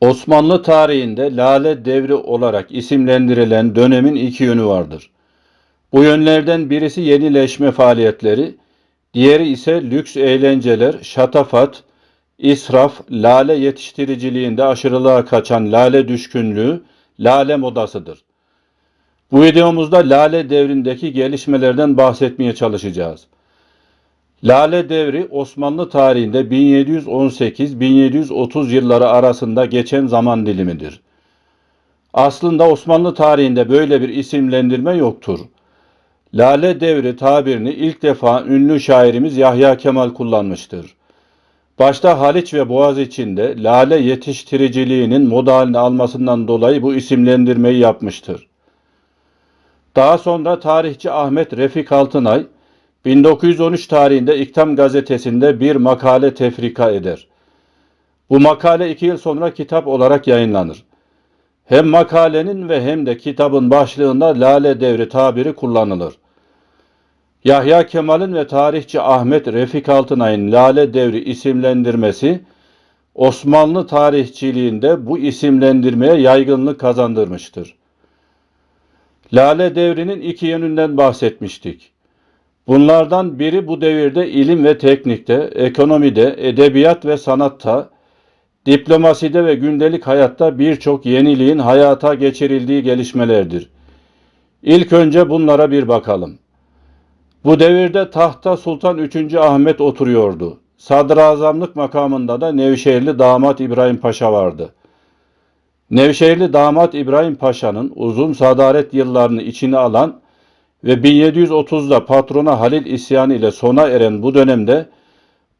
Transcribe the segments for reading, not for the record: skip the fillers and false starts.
Osmanlı tarihinde Lale Devri olarak isimlendirilen dönemin iki yönü vardır. Bu yönlerden birisi yenileşme faaliyetleri, diğeri ise lüks eğlenceler, şatafat, israf, lale yetiştiriciliğinde aşırılığa kaçan lale düşkünlüğü, lale modasıdır. Bu videomuzda Lale Devri'ndeki gelişmelerden bahsetmeye çalışacağız. Lale Devri Osmanlı tarihinde 1718-1730 yılları arasında geçen zaman dilimidir. Aslında Osmanlı tarihinde böyle bir isimlendirme yoktur. Lale Devri tabirini ilk defa ünlü şairimiz Yahya Kemal kullanmıştır. Başta Haliç ve Boğaz içinde lale yetiştiriciliğinin moda haline almasından dolayı bu isimlendirmeyi yapmıştır. Daha sonra tarihçi Ahmet Refik Altınay, 1913 tarihinde İktam gazetesinde bir makale tefrika eder. Bu makale 2 yıl sonra kitap olarak yayınlanır. Hem makalenin ve hem de kitabın başlığında Lale Devri tabiri kullanılır. Yahya Kemal'in ve tarihçi Ahmet Refik Altınay'ın Lale Devri isimlendirmesi, Osmanlı tarihçiliğinde bu isimlendirmeye yaygınlık kazandırmıştır. Lale Devri'nin iki yönünden bahsetmiştik. Bunlardan biri bu devirde ilim ve teknikte, ekonomide, edebiyat ve sanatta, diplomaside ve gündelik hayatta birçok yeniliğin hayata geçirildiği gelişmelerdir. İlk önce bunlara bir bakalım. Bu devirde tahta Sultan 3. Ahmet oturuyordu. Sadrazamlık makamında da Nevşehirli damat İbrahim Paşa vardı. Nevşehirli damat İbrahim Paşa'nın uzun sadaret yıllarını içine alan ve 1730'da patrona Halil isyanı ile sona eren bu dönemde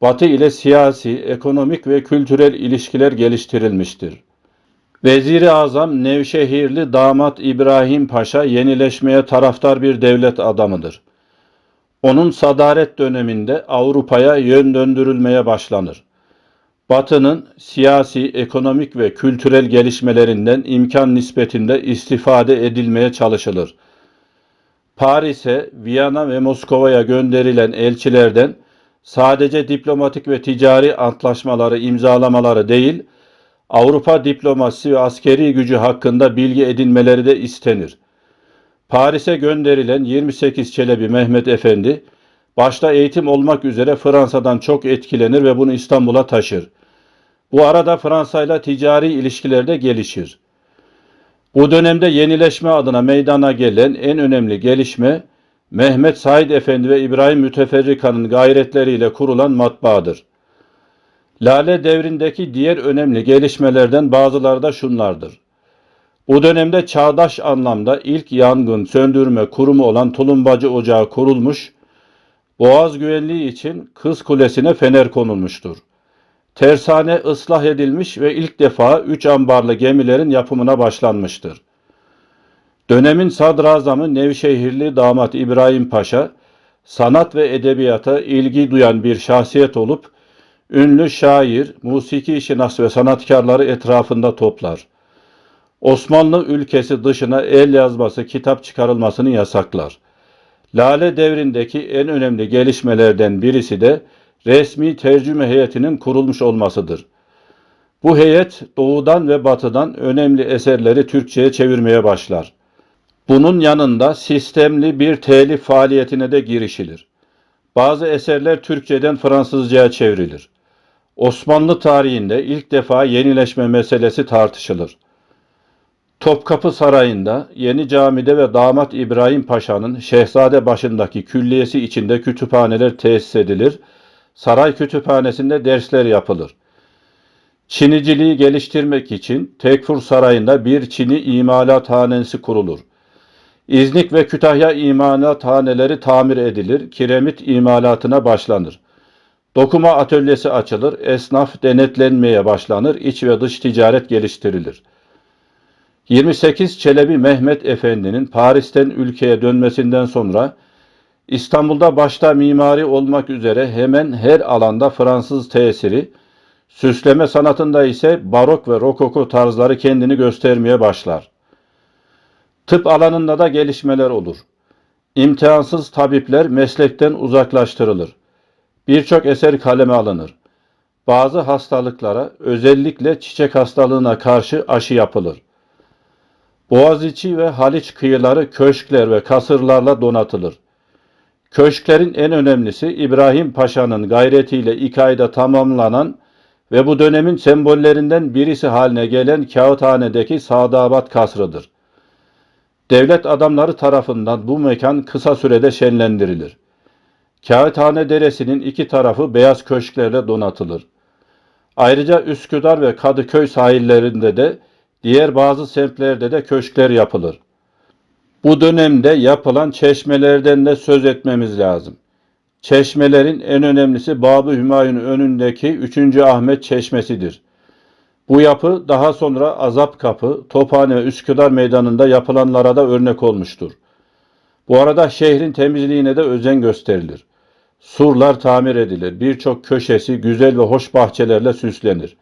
Batı ile siyasi, ekonomik ve kültürel ilişkiler geliştirilmiştir. Vezir-i Azam Nevşehirli damat İbrahim Paşa yenileşmeye taraftar bir devlet adamıdır. Onun sadaret döneminde Avrupa'ya yön döndürülmeye başlanır. Batı'nın siyasi, ekonomik ve kültürel gelişmelerinden imkan nispetinde istifade edilmeye çalışılır. Paris'e, Viyana ve Moskova'ya gönderilen elçilerden sadece diplomatik ve ticari antlaşmaları imzalamaları değil, Avrupa diplomasisi ve askeri gücü hakkında bilgi edinmeleri de istenir. Paris'e gönderilen 28 Çelebi Mehmet Efendi, başta eğitim olmak üzere Fransa'dan çok etkilenir ve bunu İstanbul'a taşır. Bu arada Fransa ile ticari ilişkiler de gelişir. Bu dönemde yenileşme adına meydana gelen en önemli gelişme, Mehmet Said Efendi ve İbrahim Müteferrika'nın gayretleriyle kurulan matbaadır. Lale Devri'ndeki diğer önemli gelişmelerden bazıları da şunlardır. Bu dönemde çağdaş anlamda ilk yangın söndürme kurumu olan Tulumbacı Ocağı kurulmuş, Boğaz güvenliği için Kız Kulesi'ne fener konulmuştur. Tersane ıslah edilmiş ve ilk defa 3 ambarlı gemilerin yapımına başlanmıştır. Dönemin sadrazamı Nevşehirli damat İbrahim Paşa, sanat ve edebiyata ilgi duyan bir şahsiyet olup, ünlü şair, musiki şinas ve sanatkarları etrafında toplar. Osmanlı ülkesi dışına el yazması kitap çıkarılmasını yasaklar. Lale Devri'ndeki en önemli gelişmelerden birisi de resmi tercüme heyetinin kurulmuş olmasıdır. Bu heyet doğudan ve batıdan önemli eserleri Türkçe'ye çevirmeye başlar. Bunun yanında sistemli bir telif faaliyetine de girişilir. Bazı eserler Türkçeden Fransızca'ya çevrilir. Osmanlı tarihinde ilk defa yenileşme meselesi tartışılır. Topkapı Sarayı'nda, Yeni Cami'de ve damat İbrahim Paşa'nın Şehzadebaşı'ndaki külliyesi içinde kütüphaneler tesis edilir. Saray kütüphanesinde dersler yapılır. Çiniciliği geliştirmek için Tekfur Sarayı'nda bir Çini imalathanesi kurulur. İznik ve Kütahya imalathaneleri tamir edilir, kiremit imalatına başlanır. Dokuma atölyesi açılır, esnaf denetlenmeye başlanır, iç ve dış ticaret geliştirilir. 28 Çelebi Mehmet Efendi'nin Paris'ten ülkeye dönmesinden sonra İstanbul'da başta mimari olmak üzere hemen her alanda Fransız tesiri, süsleme sanatında ise barok ve rokoko tarzları kendini göstermeye başlar. Tıp alanında da gelişmeler olur. İmtihansız tabipler meslekten uzaklaştırılır. Birçok eser kaleme alınır. Bazı hastalıklara, özellikle çiçek hastalığına karşı aşı yapılır. Boğaziçi ve Haliç kıyıları köşkler ve kasırlarla donatılır. Köşklerin en önemlisi İbrahim Paşa'nın gayretiyle 2 ayda tamamlanan ve bu dönemin sembollerinden birisi haline gelen Kağıthane'deki Sadabat Kasrı'dır. Devlet adamları tarafından bu mekan kısa sürede şenlendirilir. Kağıthane Deresi'nin 2 tarafı beyaz köşklerle donatılır. Ayrıca Üsküdar ve Kadıköy sahillerinde de diğer bazı semtlerde de köşkler yapılır. Bu dönemde yapılan çeşmelerden de söz etmemiz lazım. Çeşmelerin en önemlisi Babı Hümayun önündeki 3. Ahmet Çeşmesi'dir. Bu yapı daha sonra Azapkapı, Tophane ve Üsküdar Meydanı'nda yapılanlara da örnek olmuştur. Bu arada şehrin temizliğine de özen gösterilir. Surlar tamir edilir. Birçok köşesi güzel ve hoş bahçelerle süslenir.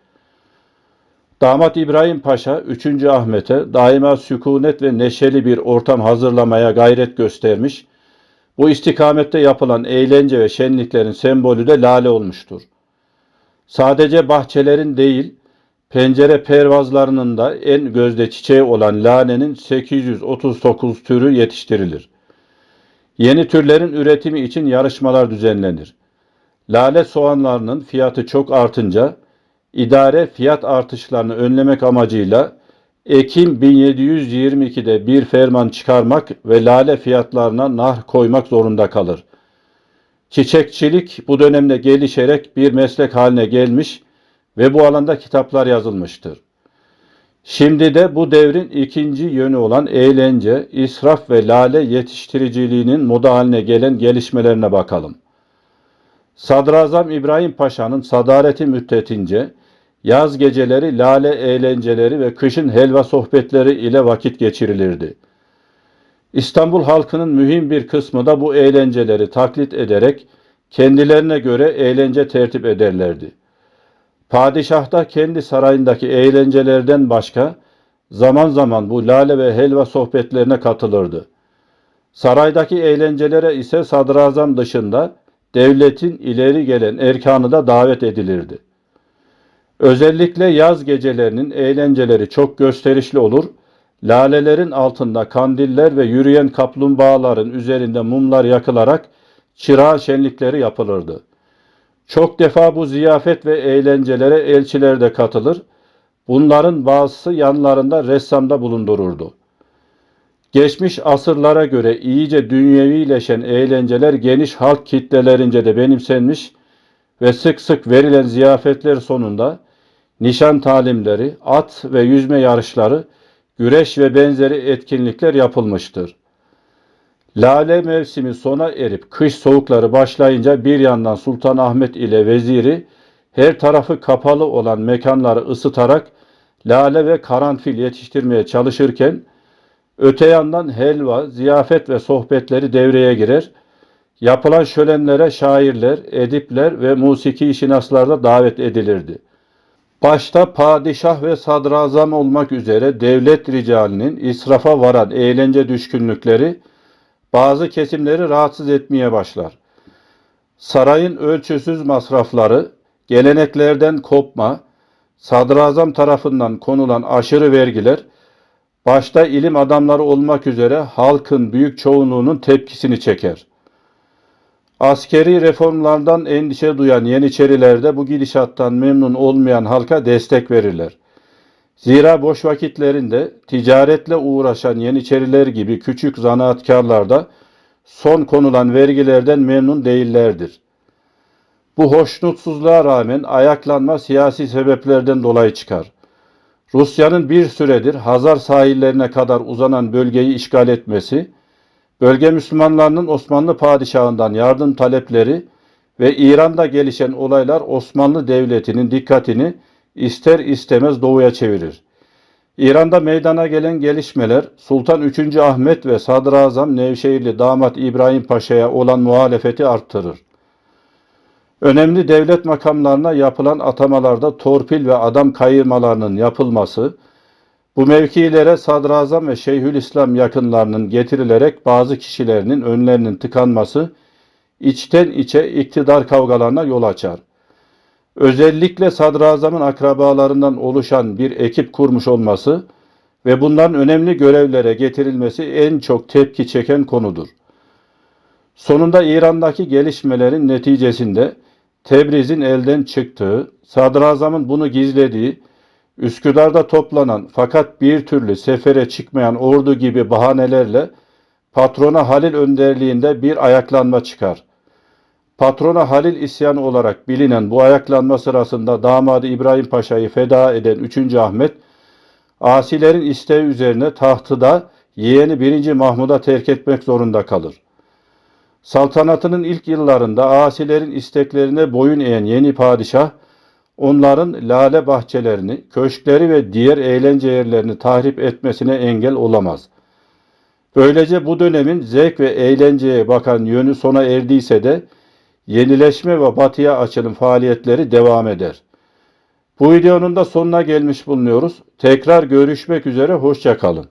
Damat İbrahim Paşa 3. Ahmet'e daima sükunet ve neşeli bir ortam hazırlamaya gayret göstermiş. Bu istikamette yapılan eğlence ve şenliklerin sembolü de lale olmuştur. Sadece bahçelerin değil, pencere pervazlarının da en gözde çiçeği olan lalenin 839 türü yetiştirilir. Yeni türlerin üretimi için yarışmalar düzenlenir. Lale soğanlarının fiyatı çok artınca idare fiyat artışlarını önlemek amacıyla Ekim 1722'de bir ferman çıkarmak ve lale fiyatlarına narh koymak zorunda kalır. Çiçekçilik bu dönemde gelişerek bir meslek haline gelmiş ve bu alanda kitaplar yazılmıştır. Şimdi de bu devrin ikinci yönü olan eğlence, israf ve lale yetiştiriciliğinin moda haline gelen gelişmelerine bakalım. Sadrazam İbrahim Paşa'nın sadareti müddetince yaz geceleri lale eğlenceleri ve kışın helva sohbetleri ile vakit geçirilirdi. İstanbul halkının mühim bir kısmı da bu eğlenceleri taklit ederek kendilerine göre eğlence tertip ederlerdi. Padişah da kendi sarayındaki eğlencelerden başka zaman zaman bu lale ve helva sohbetlerine katılırdı. Saraydaki eğlencelere ise sadrazam dışında devletin ileri gelen erkanı da davet edilirdi. Özellikle yaz gecelerinin eğlenceleri çok gösterişli olur, lalelerin altında kandiller ve yürüyen kaplumbağaların üzerinde mumlar yakılarak çırağı şenlikleri yapılırdı. Çok defa bu ziyafet ve eğlencelere elçiler de katılır, bunların bazısı yanlarında ressam da bulundururdu. Geçmiş asırlara göre iyice dünyevileşen eğlenceler geniş halk kitlelerince de benimsenmiş ve sık sık verilen ziyafetler sonunda nişan talimleri, at ve yüzme yarışları, güreş ve benzeri etkinlikler yapılmıştır. Lale mevsimi sona erip kış soğukları başlayınca bir yandan Sultanahmet ile veziri her tarafı kapalı olan mekanları ısıtarak lale ve karanfil yetiştirmeye çalışırken öte yandan helva, ziyafet ve sohbetleri devreye girer. Yapılan şölenlere şairler, edipler ve musiki şinaslar da davet edilirdi. Başta padişah ve sadrazam olmak üzere devlet ricalinin israfa varan eğlence düşkünlükleri bazı kesimleri rahatsız etmeye başlar. Sarayın ölçüsüz masrafları, geleneklerden kopma, sadrazam tarafından konulan aşırı vergiler, başta ilim adamları olmak üzere halkın büyük çoğunluğunun tepkisini çeker. Askeri reformlardan endişe duyan Yeniçeriler de bu gidişattan memnun olmayan halka destek verirler. Zira boş vakitlerinde ticaretle uğraşan Yeniçeriler gibi küçük zanaatkarlar da son konulan vergilerden memnun değillerdir. Bu hoşnutsuzluğa rağmen ayaklanma siyasi sebeplerden dolayı çıkar. Rusya'nın bir süredir Hazar sahillerine kadar uzanan bölgeyi işgal etmesi, bölge Müslümanlarının Osmanlı padişahından yardım talepleri ve İran'da gelişen olaylar Osmanlı Devleti'nin dikkatini ister istemez doğuya çevirir. İran'da meydana gelen gelişmeler Sultan 3. Ahmet ve Sadrazam Nevşehirli damat İbrahim Paşa'ya olan muhalefeti arttırır. Önemli devlet makamlarına yapılan atamalarda torpil ve adam kayırmalarının yapılması, bu mevkilere Sadrazam ve Şeyhülislam yakınlarının getirilerek bazı kişilerinin önlerinin tıkanması içten içe iktidar kavgalarına yol açar. Özellikle sadrazamın akrabalarından oluşan bir ekip kurmuş olması ve bunların önemli görevlere getirilmesi en çok tepki çeken konudur. Sonunda İran'daki gelişmelerin neticesinde Tebriz'in elden çıktığı, sadrazamın bunu gizlediği, Üsküdar'da toplanan fakat bir türlü sefere çıkmayan ordu gibi bahanelerle patrona Halil önderliğinde bir ayaklanma çıkar. Patrona Halil isyanı olarak bilinen bu ayaklanma sırasında damadı İbrahim Paşa'yı feda eden 3. Ahmet, asilerin isteği üzerine tahtı da yeğeni 1. Mahmud'a terk etmek zorunda kalır. Saltanatının ilk yıllarında asilerin isteklerine boyun eğen yeni padişah, onların lale bahçelerini, köşkleri ve diğer eğlence yerlerini tahrip etmesine engel olamaz. Böylece bu dönemin zevk ve eğlenceye bakan yönü sona erdiyse de yenileşme ve batıya açılım faaliyetleri devam eder. Bu videonun da sonuna gelmiş bulunuyoruz. Tekrar görüşmek üzere, hoşça kalın.